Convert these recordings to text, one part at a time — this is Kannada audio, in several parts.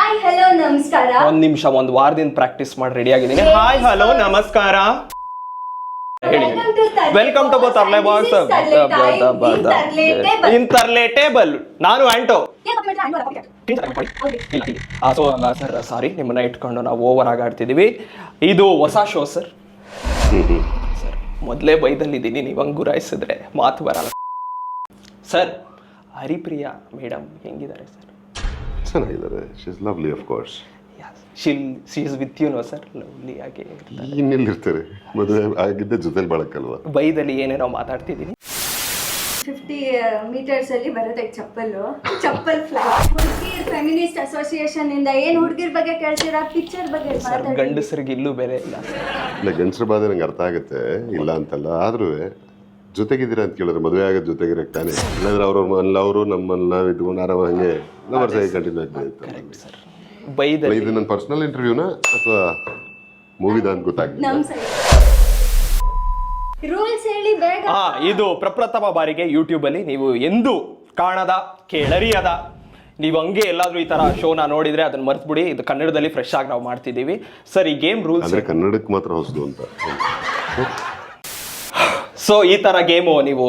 ಹಾಯ್ ಹಲೋ ನಮಸ್ಕಾರ. ಒಂದ್ ನಿಮಿಷ, ಒಂದ್ ವಾರದಿಂದ ಪ್ರಾಕ್ಟೀಸ್ ಮಾಡಿ ರೆಡಿ ಆಗಿದ್ದೀನಿ. ಹಾಯ್ ಹಲೋ ನಮಸ್ಕಾರ ಹೇಳಿ. ವೆಲ್ಕಮ್ ಟು ತರ್ಲೆ ಬಾಸ್ ಇನ್ ತರ್ಲೆ ಟೇಬಲ್. ನಾನು ಆಂಟೋ. ಸೊ ಸರ್ ಸಾರಿ, ನಿಮ್ಮನ್ನ ಇಟ್ಕೊಂಡು ನಾವು ಓವರ್ ಆಗಿ ಆಡ್ತಿದೀವಿ. ಇದು ಹೊಸ ಶೋ ಸರ್. ಸರ್ ಮೊದಲೇ ಬೈದಲ್ಲಿದ್ದೀನಿ, ನೀವು ಹಂಗೆ ಗುರಾಯಿಸಿದ್ರೆ ಮಾತು ಬರಲ್ಲ ಸರ್. ಹರಿಪ್ರಿಯಾ ಮೇಡಮ್ ಹೆಂಗಿದ್ದಾರೆ ಸರ್? ಚೆನ್ನಾಗಿದ್ದಾರೆ. She is lovely of course. She is with you know sir. Lovely ಆಗಿ ಇನ್ನೆಲ್ಲಿರ್ತಾರೆ, ಮದುವೆ ಆಗಿದ್ದೆ ಜೊತೆಲಿ ಬಾಳಕ್ಕಲ್ವಾ. ಬೈದಲ್ಲಿ ಏನೇನೋ ಮಾತಾಡ್ತಿದ್ದೀನಿ. 50 meters ಅಲ್ಲಿ ಬರುತ್ತೆ ಚಪ್ಪಲ್ ಫ್ಲೈಟ್. ಹುಡುಗಿರ್ ಫೆಮಿನಿಸ್ಟ್ ಅಸೋಸಿಯೇಷನ್ ಇಂದ ಏನ್ ಹುಡುಗಿರ್ ಬಗ್ಗೆ ಕೇಳ್ತೀರಾ? ಪಿಕ್ಚರ್ ಬಗ್ಗೆ ಮಾತಾಡ್ತೀರಾ? ಗಂಡಸರಿಗೆ ಇಲ್ಲೂ ಬೇರೆ ಇಲ್ಲ. ಇಲ್ಲ, ಗಂಡಸ್ರ ಬಾಧೆ ನಂಗೆ ಅರ್ಥ ಆಗುತ್ತೆ, ಇಲ್ಲ ಅಂತಲ್ಲ. ಆದ್ರೂ ಜೊತೆಗಿದ್ದೀರಾ ಅಂತ ಕೇಳಿದ್ರೆ ಮದುವೆ ಆಗೋದು ಜೊತೆಗಿರಕ್ಕೆ ತಾನೆ. ಇಲ್ಲಾಂದ್ರೆ ಅವರು ನಮ್ಮನ್ನ ನಾವು ಇದ್ಕೊಂಡು ಆರಾಮ ಹಂಗೆ ಲವರ್ಸ್ ಆಗಿ ಕಂಟಿನ್ಯೂ ಆಗ್ತಾಯಿತ್ತು. ಇದು ನನ್ನ ಪರ್ಸನಲ್ ಇಂಟರ್ವ್ಯೂನಾ ಅಥವಾ ಮೂವಿದ ಅಂತ ಗೊತ್ತಾಗ್ತದೆ. ರೂಲ್ಸ್ ಹೇಳಿ ಬೇಗ. ಇದು ಪ್ರಪ್ರಥಮ ಬಾರಿಗೆ ಯೂಟ್ಯೂಬ್ ಅಲ್ಲಿ ನೀವು ಎಂದೂ ಕಾಣದ ಕೇಳರಿಯದ, ನೀವು ಹಂಗೆ ಎಲ್ಲಾದ್ರೂ ಈ ತರ ಶೋನ ನೋಡಿದ್ರೆ ಅದನ್ನ ಮರ್ತ್ಬಿಡಿ. ಇದು ಕನ್ನಡದಲ್ಲಿ ಫ್ರೆಶ್ ಆಗಿ ನಾವು ಮಾಡ್ತಿದ್ದೀವಿ ಸರ್. ಈ ಗೇಮ್ ರೂಲ್ಸ್ ಅಂದ್ರೆ ಕನ್ನಡಕ್ಕೆ ಮಾತ್ರ ಹೊಸದು ಅಂತ. ಸೊ ಈ ತರ ಗೇಮು ನೀವು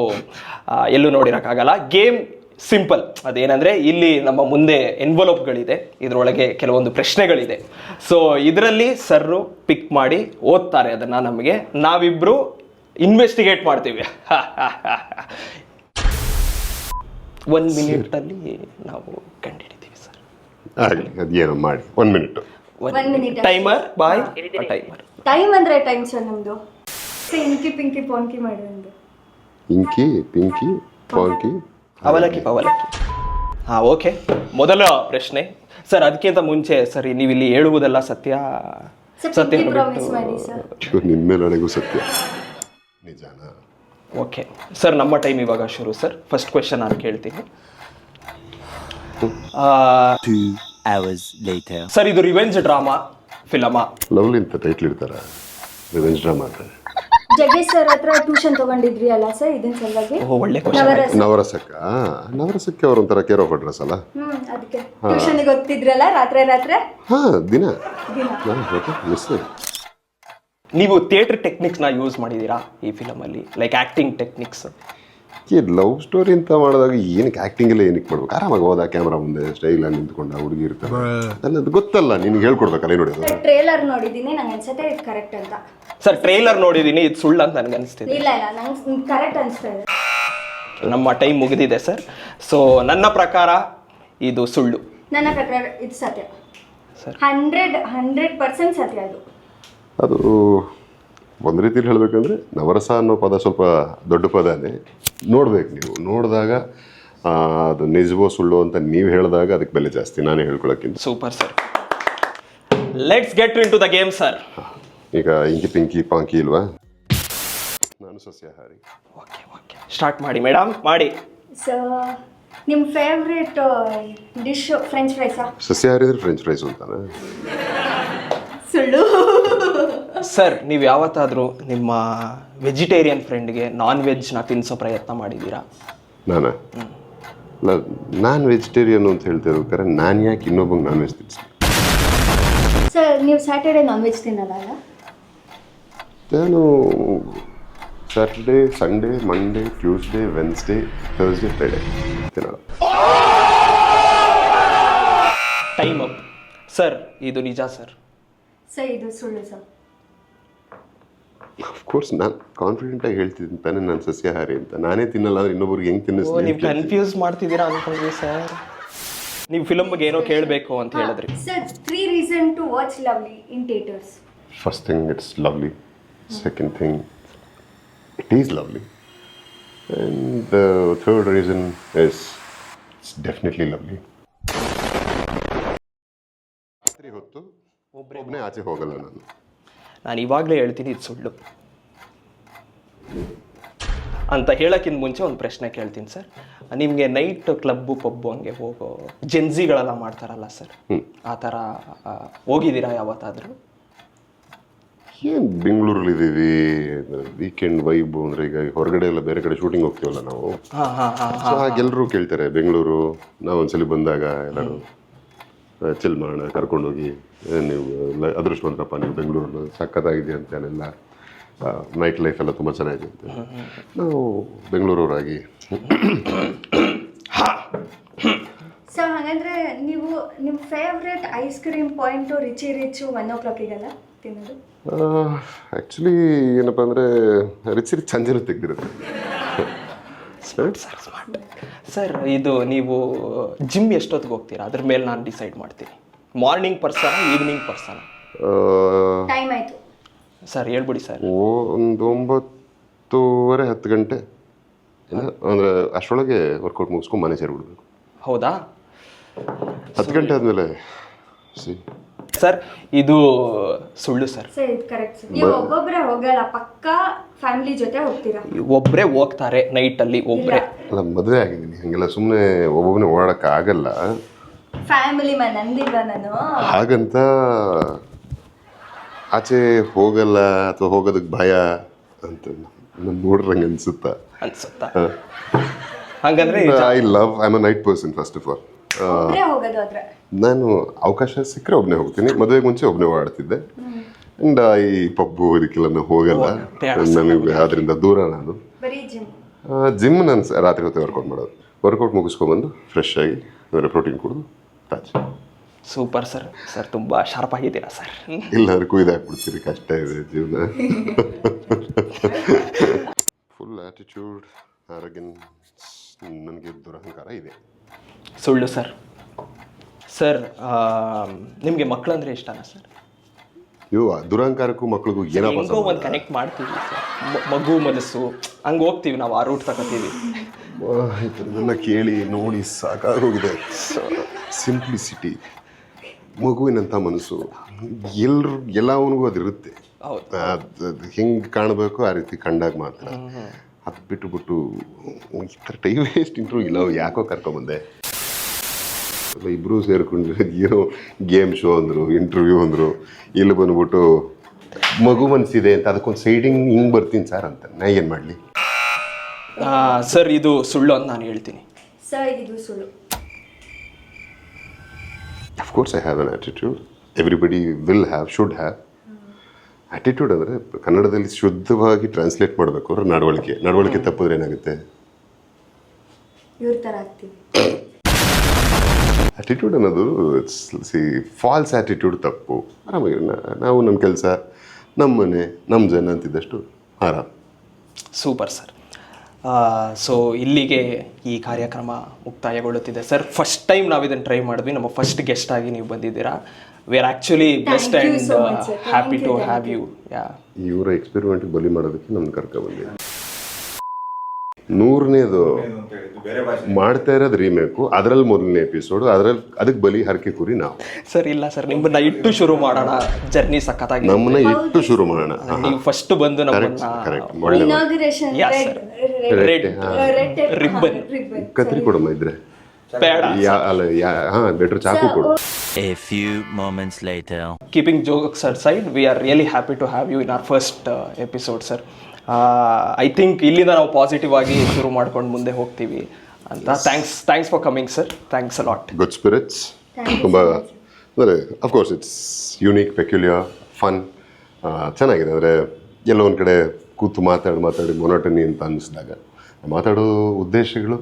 ಎಲ್ಲೂ ನೋಡಿರೋಕ್ಕಾಗಲ್ಲ. Game simple. ಅದೇನಂದ್ರೆ ಇಲ್ಲಿ ನಮ್ಮ ಮುಂದೆ ಎನ್ವಲಪ್ಗಳಿದೆ, ಇದರೊಳಗೆ ಕೆಲವೊಂದು ಪ್ರಶ್ನೆಗಳಿದೆ. ಸೊ ಇದರಲ್ಲಿ ಸರ್ರು ಪಿಕ್ ಮಾಡಿ ಓದ್ತಾರೆ ಅದನ್ನ ನಮಗೆ, ನಾವಿಬ್ರು ಇನ್ವೆಸ್ಟಿಗೇಟ್ ಮಾಡ್ತೀವಿ. 1 minute ಅಲ್ಲಿ ನಾವು ಕಂಡುಹಿಡಿತೀವಿ ಸರ್. ಅದೇನೋ ಮಾಡಿ 1 minute. ಟೈಮರ್ ಬಾಯ್. ಟೈಮರ್ ಟೈಮ್ ಅಂದ್ರೆ ಟೈಮ್ ಸರ್ ನಮ್ದು. ಇಂಕಿ ಪಿಂಕಿ ಪೋಂಕಿ ಮಾಡಿ ಒಂದು. ಇಂಕಿ ಪಿಂಕಿ ಪೋಂಕಿ ಅವಲಕ್ಕಿ ಪವಲಕ್ಕಿ. ಓಕೆ. ಮೊದಲ ಪ್ರಶ್ನೆ ಸರ್. ಅದಕ್ಕಿಂತ ಮುಂಚೆ ಸರಿ, ನೀವು ಇಲ್ಲಿ ಹೇಳುವುದೆಲ್ಲ ಸತ್ಯ ನಿನ್ಮೇಲೆ ನನಗೂ ಸತ್ಯ ನಿಜಾನ? ಓಕೆ ಸರ್, ನಮ್ಮ ಟೈಮ್ ಇವಾಗ ಶುರು ಸರ್. ಫಸ್ಟ್ ಕ್ವೆಶ್ಚನ್ ನಾನು ಕೇಳ್ತೀನಿ ಸರ್. ಇದು ರಿವೆಂಜ್ ಡ್ರಾಮಾ ಫಿಲಮಾ? ಲವ್ಲಿ ಅಂತ ಟೈಟ್ಲ್ ಇಡ್ತಾರೆ, ರಿವೆಂಜ್ ಡ್ರಾಮಾ ಅಂತ. ಜಗೇಶ್ ಸರ್ ಹತ್ರ ಟ್ಯೂಷನ್ ತಗೊಂಡಿದ್ರಿ ಅಲ್ಲ ಸರ್, ಇದನ್ನ ಸಲುವಾಗಿ. ಒಳ್ಳೆ ನವರಸಕ್ಕೆ ಅವ್ರ ಒಂಥರ ಕೇರ್ ಆಫ್ ಅಡ್ರೆಸ್ ಅಲ್ಲ. ಅದಕ್ಕೆ ಟ್ಯೂಷನ್ ಗೊತ್ತಿದ್ರಲ್ಲ ರಾತ್ರಿ ದಿನ. ನೀವು ಥಿಯೇಟರ್ ಟೆಕ್ನಿಕ್ಸ್ ನ ಯೂಸ್ ಮಾಡಿದೀರಾ ಈ ಫಿಲಮ್ ಅಲ್ಲಿ? Like acting techniques. Love story ಅಂತ ಮಾಡಿದಾಗ ಏನಕ್ಕೆ ಆಕ್ಟಿಂಗ್ ಎಲ್ಲ ಏನಕ್ಕೆ ಮಾಡ್ಬೇಕು? ಆರಾಮಾಗಿ ಹೋದ ಕ್ಯಾಮ್ರಾ ಮುಂದೆ ಸ್ಟೈಲ್ ಆಗಿ ನಿಂತ್ಕೊಂಡ ಹುಡುಗಿ ಇರ್ತಾರೆ. ಅದು ಗೊತ್ತಲ್ಲ, ನಿನ್ಗೆ ಹೇಳ್ಕೊಡ್ಬೇಕಲ್ಲ. ನೋಡಿ, ಟ್ರೇಲರ್ ನೋಡಿದೀನಿ, ನಂಗೆ ಅನ್ಸುತ್ತೆ ಇದು ಕರೆಕ್ಟ್ ಅಂತ. ಸರ್ ಟ್ರೇಲರ್ ನೋಡಿದೀನಿ, ಇದು ಸುಳ್ಳು ಅಂತ ನನಗೆ ಅನಿಸ್ತಿದೆ. ಇಲ್ಲ ನಂಗೆ ಕರೆಕ್ಟ್ ಅನಿಸ್ತಾ ಇದೆ. ನಮ್ಮ ಟೈಮ್ ಮುಗಿದಿದೆ ಸರ್. ಸೊ ನನ್ನ ಪ್ರಕಾರ ಇದು ಸುಳ್ಳು. ನನ್ನ ಪ್ರಕಾರ ಇದು ಸತ್ಯ ಸರ್. 100% ಸತ್ಯ ಅದು ಒಂದು ರೀತಿಯಲ್ಲಿ ಹೇಳಬೇಕಂದ್ರೆ ನವರಸ ಅನ್ನೋ ಪದ ಸ್ವಲ್ಪ ದೊಡ್ಡ ಪದನೇ. ನೋಡ್ಬೇಕು, ನೀವು ನೋಡಿದಾಗ ಅದು ನಿಜವೋ ಸುಳ್ಳು ಅಂತ ನೀವು ಹೇಳಿದಾಗ ಅದಕ್ಕೆ ಬೆಲೆ ಜಾಸ್ತಿ, ನಾನೇ ಹೇಳ್ಕೊಳಕ್ಕಿಂತ. Super sir. Let's get into the game sir. ಈಗ ಇಂಕಿ ಪಿಂಕಿ ಪಾಂಕಿ ಇಲ್ವಾ? ನಾನು ಸಸ್ಯಾಹಾರಿ. ಓಕೆ ಸ್ಟಾರ್ಟ್ ಮಾಡಿ ಮೇಡಮ್, ಮಾಡಿ. ಸೊ ನಿಮ್ಮ ಫೇವ್ರೇಟ್ ಡಿಶ್ ಫ್ರೆಂಚ್ ಫ್ರೈಸಾ? ಸಸ್ಯಾಹಾರಿ ಅಂದ್ರೆ ಫ್ರೆಂಚ್ ಫ್ರೈಸ್ ಅಂತಾನೆ. ಸುಳ್ಳು ಸರ್. ನೀವು ಯಾವತ್ತಾದರೂ ನಿಮ್ಮ ವೆಜಿಟೇರಿಯನ್ ಫ್ರೆಂಡ್ಗೆ ನಾನ್ ವೆಜ್ನ ತಿನ್ನಿಸೋ ಪ್ರಯತ್ನ ಮಾಡಿದ್ದೀರಾ? ನಾನ್ ವೆಜಿಟೇರಿಯನ್ ಅಂತ ಹೇಳ್ತಿರ್ಬೇಕಾರೆ ನಾನು ಯಾಕೆ ಇನ್ನೊಬ್ಬಂಗೆ ನಾನ್ ವೆಜ್ ತಿನ್ನಿಸಿ? ಸರ್ ನೀವು ಸ್ಯಾಟರ್ಡೆ ನಾನ್ ವೆಜ್ ತಿನ್ನಲ್ಲ? ನಾನು Saturday, Sunday, Monday, Tuesday, Wednesday, Thursday, Friday ತಿನ್ನಲ್ಲ. Time up sir. ಇದು ನಿಜ ಸರ್? ಸರ್ ಇದು ಸುಳ್ಳು ಸರ್. ಅಫ್ಕೋರ್ಸ್ ನಾನು ಕಾನ್ಫಿಡೆಂಟಾಗಿ ಹೇಳ್ತಿದ್ದೀನಿ ತಾನೇ ನಾನು ಸಸ್ಯಾಹಾರಿ ಅಂತ. ನಾನೇ ತಿನ್ನಲ್ಲ ಅಂದ್ರೆ ಇನ್ನೊಬ್ರಿಗೆ ಹೆಂಗೆ ತಿನ್ನಿಸ್ತೀನಿ? ನೀವು ಕನ್ಫ್ಯೂಸ್ ಮಾಡ್ತಿದ್ದೀರಾ ಅನ್ಕೊಂಡ್ರಿ ಸರ್. ನೀವು ಫಿಲಮ್ ಬಗ್ಗೆ ಏನೋ ಕೇಳಬೇಕು ಅಂತ ಹೇಳಿದ್ರಿ sir. 3 reasons to watch Lovely in theaters. First thing, it's lovely. Second thing, it is lovely. And the third reason is it's definitely lovely. ರಾತ್ರಿ ಹೊತ್ತು ಒಬ್ಬನೇ ಆಚೆ ಹೋಗಲ್ಲ ನಾನು ಇವಾಗಲೇ ಹೇಳ್ತೀನಿ ಇದು ಸುಳ್ಳು ಅಂತ. ಹೇಳೋಕ್ಕಿಂತ ಮುಂಚೆ ಒಂದು ಪ್ರಶ್ನೆ ಕೇಳ್ತೀನಿ ಸರ್. ನಿಮಗೆ ನೈಟ್ ಕ್ಲಬ್ಬು ಪಬ್ಬು ಹಂಗೆ ಹೋಗೋ ಜೆನ್ಸಿಗಳೆಲ್ಲ ಮಾಡ್ತಾರಲ್ಲ ಸರ್, ಆ ಥರ ಹೋಗಿದ್ದೀರಾ ಯಾವತ್ತಾದರೂ? ಏನು ಬೆಂಗಳೂರಲ್ಲಿ ಇದ್ದೀವಿ, ವೀಕೆಂಡ್ ವೈಬ್ ಅಂದರೆ ಈಗ ಹೊರಗಡೆ ಎಲ್ಲ ಬೇರೆ ಕಡೆ ಶೂಟಿಂಗ್ ಹೋಗ್ತೀವಲ್ಲ ನಾವು. ಸೊ ಹಾಗೆಲ್ಲರೂ ಕೇಳ್ತಾರೆ ಬೆಂಗಳೂರು. ನಾವು ಒಂದ್ಸಲಿ ಬಂದಾಗ ಎಲ್ಲರೂ ಚಿಲ್ ಮಾಡೋಣ, ಕರ್ಕೊಂಡೋಗಿ ನೀವು ಅದೃಷ್ಟವಂತರಪ್ಪ ನೀವು ಬೆಂಗಳೂರಲ್ಲಿ ಸಖತ್ತಾಗಿದೆ ಅಂತಾನೆಲ್ಲ, ನೈಟ್ ಲೈಫ್ ಎಲ್ಲ ತುಂಬ ಚೆನ್ನಾಗಿದೆ ಅಂತ ನಾವು ಬೆಂಗಳೂರವರಾಗಿ. ಸೊ ಹಾಗಂದ್ರೆ ನೀವು ನಿಮ್ಮ ಫೇವ್ರೆಟ್ ಐಸ್ ಕ್ರೀಮ್ ಪಾಯಿಂಟು ರಿಚಿ ರಿಚು 1 o'clockಗೆಲ್ಲ ತಿನ್ನೋದು? ಆ್ಯಕ್ಚುಲಿ ಏನಪ್ಪ ಅಂದರೆ ರಿಚ್ ಸಂಜೆನೂ ತೆಗ್ದಿರುತ್ತೆ. ಸರ್ ಇದು ನೀವು ಜಿಮ್ ಎಷ್ಟೊತ್ತಿಗೆ ಹೋಗ್ತೀರಾ ಅದ್ರ ಮೇಲೆ ನಾನು ಡಿಸೈಡ್ ಮಾಡ್ತೀನಿ. Morning person, evening person? Time ಆಯಿತು ಸರ್ ಹೇಳ್ಬಿಡಿ ಸರ್. ಒಂದು 9:30 10 ಗಂಟೆ ಅಂದರೆ ಅಷ್ಟರೊಳಗೆ ವರ್ಕೌಟ್ ಮುಗಿಸ್ಕೊಂಡು ಮನೆ ಸೇರಿಬಿಡ್ಬೇಕು. ಹೌದಾ? 10 ಗಂಟೆ ಆದಮೇಲೆ ಸರ್ ಇದು ಸುಳ್ಳು ಸರ್. ಸರ್ ಇದು ಕರೆಕ್ಟ್ ಸರ್. ನೀವು ಒಬ್ಬೊಬ್ಬರೇ ಹೋಗಲ್ಲ, ಪಕ್ಕಾ ಫ್ಯಾಮಿಲಿ ಜೊತೆ ಹೋಗ್ತೀರಾ? ಒಬ್ಬರೇ ಹೋಗ್ತಾರೆ ನೈಟಲ್ಲಿ, ಒಬ್ಬರೇ. ಅಲ್ಲ, ಮದುವೆ ಆಗಿದ್ದೀನಿ, ಹಾಗೆಲ್ಲ ಸುಮ್ಮನೆ ಒಬ್ಬೊಬ್ಬನೇ ಓಡಾಡೋಕ್ಕಾಗಲ್ಲ. ಫ್ಯಾಮಿಲಿ ಮ್ಯಾನ್ ಅಂದಿಲ್ವಾ ನಾನು? ಹಾಗಂತ ಆಚೆ ಹೋಗಲ್ಲ ಅಥವಾ ಹೋಗೋದಕ್ಕೆ ಭಯ ಅಂತ ನನ್ನ ನೋಡ್ರಂಗೆ ಅನ್ಸುತ್ತಾ? ಹಂಗಂದ್ರೆ I am a night person first of all. ಒಬ್ಬರೇ ಹೋಗೋದು ಆದ್ರೆ ನಾನು ಅವಕಾಶ ಸಿಕ್ಕರೆ ಒಬ್ಬನೇ ಹೋಗ್ತೀನಿ. ಮದುವೆಗೆ ಮುಂಚೆ ಒಬ್ಬನೇ ಓಡಾಡ್ತಿದ್ದೆ. ಅಂಡ್ ಈ ಪಬ್ಬು ಇದಕ್ಕೆಲ್ಲ ನಾನು ಹೋಗಲ್ಲ, ನನಗೆ ಅದರಿಂದ ದೂರ. ನಾನು ಬರೀ ಜಿಮ್ ನಾನು ರಾತ್ರಿ ಹೊತ್ತು ವರ್ಕೌಟ್ ಮಾಡೋದು. ವರ್ಕೌಟ್ ಮುಗಿಸ್ಕೊಂಡ್ಬಂದು ಫ್ರೆಶ್ ಆಗಿ ಅಂದರೆ ಪ್ರೋಟೀನ್ ಕುಡಿದು ತಾಜ್. Super sir. ಸರ್ ತುಂಬ ಶಾರ್ಪ್ ಆಗಿದ್ದೀರಾ ಸರ್. ಎಲ್ಲರಿಗೂ ಇದಾಗ್ಬಿಡ್ತೀರಿ, ಕಷ್ಟ ಇದೆ ಜೀವನ. ಫುಲ್ ಆಟಿಟ್ಯೂಡ್, ಆರೋಗ್ಯನ್ಸ್, ನನಗೆ ದುರಹಂಕಾರ ಇದೆ. ಸುಳ್ಳು ಸರ್. ಸರ್ ನಿಮಗೆ ಮಕ್ಕಳಂದ್ರೆ ಇಷ್ಟನಾ ಸರ್? ದುರಹಂಕಾರಕ್ಕೂ ಮಕ್ಳಿಗೂ ಏನಪ್ಪ ಒಂದು ಕನೆಕ್ಟ್ ಮಾಡ್ತೀವಿ ಸರ್. ಮಗು ಮನಸ್ಸು ಹಂಗೆ ಹೋಗ್ತೀವಿ ನಾವು, ಆ ರೂಟ್ ತಗೋತೀವಿ. ಇದನ್ನ ಕೇಳಿ ನೋಡಿ ಸಾಕಾಗೋಗಿದೆ. ಸಿಂಪ್ಲಿಸಿಟಿ, ಮಗುವಿನಂಥ ಮನಸ್ಸು ಎಲ್ಲವನಿಗೂ ಅದಿರುತ್ತೆ. ಅದು ಹೆಂಗೆ ಕಾಣಬೇಕು ಆ ರೀತಿ ಕಂಡಾಗ ಮಾತ್ರ. ಅದು ಬಿಟ್ಟು ಈ ಥರ ಟೈಮ್ ವೇಸ್ಟ್ ಇಂಟ್ರ್ಯೂ ಇಲ್ಲ, ಯಾಕೋ ಕರ್ಕೊಂಬಂದೆ. ಇಬ್ಬರು ಸೇರ್ಕೊಂಡು ಏನೋ ಗೇಮ್ ಶೋ ಅಂದರು, ಇಂಟರ್ವ್ಯೂ ಅಂದರು. ಇಲ್ಲಿ ಬಂದ್ಬಿಟ್ಟು ಮಗು ಮನಸ್ಸಿದೆ ಅಂತ ಅದಕ್ಕೊಂದು ಸೈಡಿಂಗ್ ಹಿಂಗೆ ಬರ್ತೀನಿ ಸರ್ ಅಂತ. ನಾ ಏನು ಮಾಡಲಿ ಸರ್? ಇದು ಸುಳ್ಳು ಅಂತ ನಾನು ಹೇಳ್ತೀನಿ ಸರ್. ಇದು ಸುಳ್ಳು. Of course I have an attitude. Everybody will have, should have. Attitude ಅಂದರೆ ಕನ್ನಡದಲ್ಲಿ ಶುದ್ಧವಾಗಿ ಟ್ರಾನ್ಸ್ಲೇಟ್ ಮಾಡಬೇಕು ಅಂದ್ರೆ ನಡವಳಿಕೆ ತಪ್ಪಿದ್ರೆ ಏನಾಗುತ್ತೆ? ಇವ್ರ ಥರ ಆಗ್ತೀವಿ. ಆಟಿಟ್ಯೂಡ್ ಅನ್ನೋದು ಫಾಲ್ಸ್ ಆಟಿಟ್ಯೂಡ್ ತಪ್ಪು. ಆರಾಮಾಗಿ ನಾವು ನಮ್ಮ ಕೆಲಸ, ನಮ್ಮ ಮನೆ, ನಮ್ಮ ಜನ ಅಂತಿದ್ದಷ್ಟು ಆರಾಮ್. Super sir. ಸೊ ಇಲ್ಲಿಗೆ ಈ ಕಾರ್ಯಕ್ರಮ ಮುಕ್ತಾಯಗೊಳ್ಳುತ್ತಿದೆ ಸರ್. ಫಸ್ಟ್ ಟೈಮ್ ನಾವು ಇದನ್ನು ಟ್ರೈ ಮಾಡಿದ್ವಿ. ನಮ್ಮ ಫಸ್ಟ್ ಗೆಸ್ಟ್ ಆಗಿ ನೀವು ಬಂದಿದ್ದೀರಾ. We are actually blessed and happy to have you. ಇವರ ಎಕ್ಸ್ಪೆರಿಮೆಂಟ್ಗೆ ಬಲಿ ಮಾಡೋದಕ್ಕೆ ನಮ್ಗೆ ಕರ್ಕೊಂಡ್ಬಂದಿದೆ. 100ನೇದು ಮಾಡ್ತಾ ಇರೋದು ರೀಮೇಕು, ಅದರಲ್ಲಿ ಮೊದಲನೇ ಎಪಿಸೋಡು, ಅದಕ್ಕೆ ಬಲಿ ಹರಕೆ ಕುರಿ ನಾವು. ಸರ್ ಇಲ್ಲ ಸರ್, ನಿಮ್ಮನ್ನ ಇಟ್ಟು ಶುರು ಮಾಡೋಣ. ಜರ್ನಿ ಸಖತ್ತಾಗಿ ನಮ್ಮನ್ನ ಇಟ್ಟು ಶುರು ಮಾಡೋಣ. ನೀವು ಫಸ್ಟ್ ಬಂದು ರಿಬ್ಬನ್ ಕತ್ರಿ ಕೊಡಮ್ಮ ಇದ್ರೆ ಬೆಟ್ರ್ ಚಾಕು ಕೊಡು. A few moments later. Keeping jokes aside, we are really happy to have you in our first episode, sir. I think ಇಲ್ಲಿಂದ ನಾವು ಪಾಸಿಟಿವ್ ಆಗಿ ಶುರು ಮಾಡ್ಕೊಂಡು ಮುಂದೆ ಹೋಗ್ತೀವಿ ಅಂತ. Thanks for coming sir. Thanks a lot. Good spirits. ತುಂಬ ಅಂದರೆ of course it's unique, peculiar, fun, ಚೆನ್ನಾಗಿದೆ. ಅಂದರೆ ಎಲ್ಲೋ ಒಂದು ಕಡೆ ಕೂತು ಮಾತಾಡಿ ಮೊನೋಟನಿ ಅಂತ ಅನ್ನಿಸಿದಾಗ ಮಾತಾಡೋ ಉದ್ದೇಶಗಳು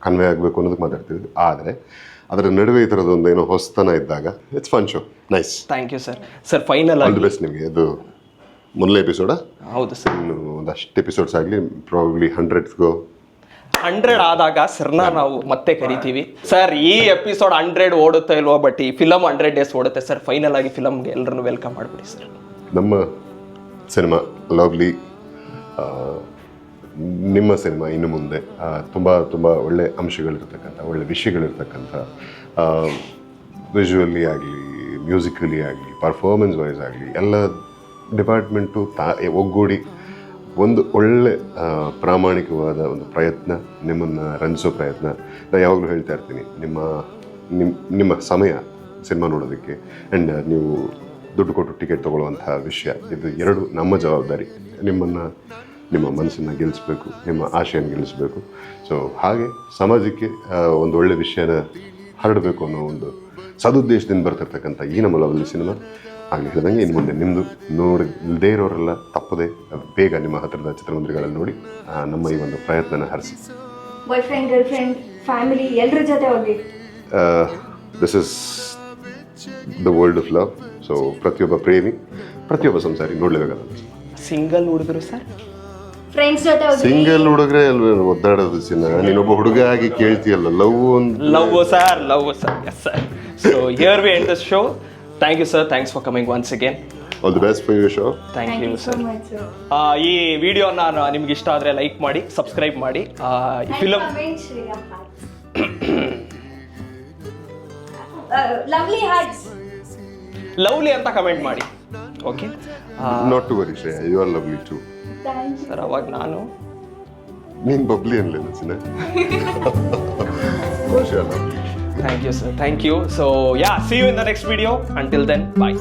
ಕನ್ವೆ ಆಗಬೇಕು ಅನ್ನೋದಕ್ಕೆ ಮಾತಾಡ್ತೀವಿ. ಆದರೆ ಅದರ ನಡುವೆ ಈ ಥರದೊಂದು ಏನೋ ಹೊಸತನ ಇದ್ದಾಗ it's fun show. Nice. Thank you sir. Sir final all the best ನಿಮಗೆ. ಇದು ಮೊದಲನೇ ಎಪಿಸೋಡಾ? ಹೌದು ಸರ್. ಇನ್ನು ಒಂದಷ್ಟು ಎಪಿಸೋಡ್ಸ್ ಆಗಲಿ, ಪ್ರಾಬಬ್ಲಿ 100 ಆದಾಗ ಸರ್ನ ನಾವು ಮತ್ತೆ ಕರಿತೀವಿ ಸರ್. ಈ ಎಪಿಸೋಡ್ 100 ಓಡುತ್ತೋ ಇಲ್ವೋ, ಬಟ್ ಈ ಫಿಲಮ್ 100 ಡೇಸ್ ಓಡುತ್ತೆ ಸರ್. ಫೈನಲ್ ಆಗಿ ಫಿಲಮ್ಗೆ ಎಲ್ಲರನ್ನು ವೆಲ್ಕಮ್ ಮಾಡಿಬಿಡಿ ಸರ್. ನಮ್ಮ ಸಿನಿಮಾ ಲವ್ಲಿ, ನಿಮ್ಮ ಸಿನಿಮಾ ಇನ್ನು ಮುಂದೆ ತುಂಬ ಒಳ್ಳೆ ಅಂಶಗಳಿರ್ತಕ್ಕಂಥ, ಒಳ್ಳೆ ವಿಷಯಗಳಿರ್ತಕ್ಕಂಥ, ವಿಜುವಲಿ ಆಗಲಿ, ಮ್ಯೂಸಿಕಲಿ ಆಗಲಿ, ಪರ್ಫಾರ್ಮೆನ್ಸ್ ವೈಸ್ ಆಗಲಿ ಎಲ್ಲ ಡಿಪಾರ್ಟ್ಮೆಂಟು ಒಗ್ಗೂಡಿ ಒಂದು ಒಳ್ಳೆ ಪ್ರಾಮಾಣಿಕವಾದ ಒಂದು ಪ್ರಯತ್ನ, ನಿಮ್ಮನ್ನು ರಂಜಿಸೋ ಪ್ರಯತ್ನ. ನಾನು ಯಾವಾಗಲೂ ಹೇಳ್ತಾ ಇರ್ತೀನಿ, ನಿಮ್ಮ ಸಮಯ ಸಿನಿಮಾ ನೋಡೋದಕ್ಕೆ ಆ್ಯಂಡ್ ನೀವು ದುಡ್ಡು ಕೊಟ್ಟು ಟಿಕೆಟ್ ತೊಗೊಳ್ಳುವಂಥ ವಿಷಯ, ಇದು ಎರಡು ನಮ್ಮ ಜವಾಬ್ದಾರಿ. ನಿಮ್ಮ ಮನಸ್ಸನ್ನು ಗೆಲ್ಲಿಸ್ಬೇಕು, ನಿಮ್ಮ ಆಶೆಯನ್ನು ಗೆಲ್ಲಿಸ್ಬೇಕು. ಸೊ ಹಾಗೆ ಸಮಾಜಕ್ಕೆ ಒಂದು ಒಳ್ಳೆ ವಿಷಯನ ಹರಡಬೇಕು ಅನ್ನೋ ಒಂದು ಸದುದ್ದೇಶದಿಂದ ಬರ್ತಿರ್ತಕ್ಕಂಥ ಈ ನಮ್ಮ ಲವ್ಲಿ ಸಿನಿಮಾ ಹಾಗೆ ಹೇಳಿದಂಗೆ ಇನ್ನು ಮುಂದೆ ನಿಮ್ಮದು ನೋಡದೇ ಇರೋರೆಲ್ಲ ತಪ್ಪದೆ ಬೇಗ ನಿಮ್ಮ ಹತ್ತಿರದ ಚಿತ್ರಮಂದಿರಗಳಲ್ಲಿ ನೋಡಿ ನಮ್ಮ ಈ ಒಂದು ಪ್ರಯತ್ನನ ಹರಿಸಿ. Boy friend girl friend family ಎಲ್ಲರ ಜೊತೆ ಹೋಗಿ. This is the world of love. So ಪ್ರತಿಯೊಬ್ಬ ಪ್ರೇಮಿ ಪ್ರತಿಯೊಬ್ಬ ಸಂಸಾರಿ ನೋಡ್ಲೇಬೇಕಾದ. ಸಿಂಗಲ್ ಹುಡುಗರು ಸರ್? ಫ್ರೆಂಡ್ಸ್ ಜೊತೆ ಹೋಗಿ. ಸಿಂಗಲ್ ಹುಡುಗ್ರೆ ಅಲ್ವೇ ಒದ್ದಾಡೋದು ಚಿನ್ನ, ನೀನೊಬ್ಬ ಹುಡುಗ ಆಗಿ ಕೇಳ್ತೀಯಲ್ಲ love love sir yes sir. So here we end the show. Thank you sir, thanks for coming once again. All the best for your show. Thank you so sir. much, sir. ಈ ವಿಡಿಯೋನ ನಿಮ್ಗೆ ಇಷ್ಟ ಆದರೆ ಲೈಕ್ ಮಾಡಿ, ಸಬ್ಸ್ಕ್ರೈಬ್ ಮಾಡಿ. ಫಿಲಮ್ ಲವ್ಲಿ ಹಾರ್ಟ್ಸ್ ಲವ್ಲಿ ಅಂತ ಕಮೆಂಟ್ ಮಾಡಿ. Okay not to worry Shreya, you are lovely too. Sir ಅವಾಗ ನಾನು ನೀನ್ ಬಬ್ಲಿ ಅನ್ಲಿಲ್ಲ ಚಿನ್ನ. Thank you sir, thank you. So yeah, see you in the next video. Until then, bye.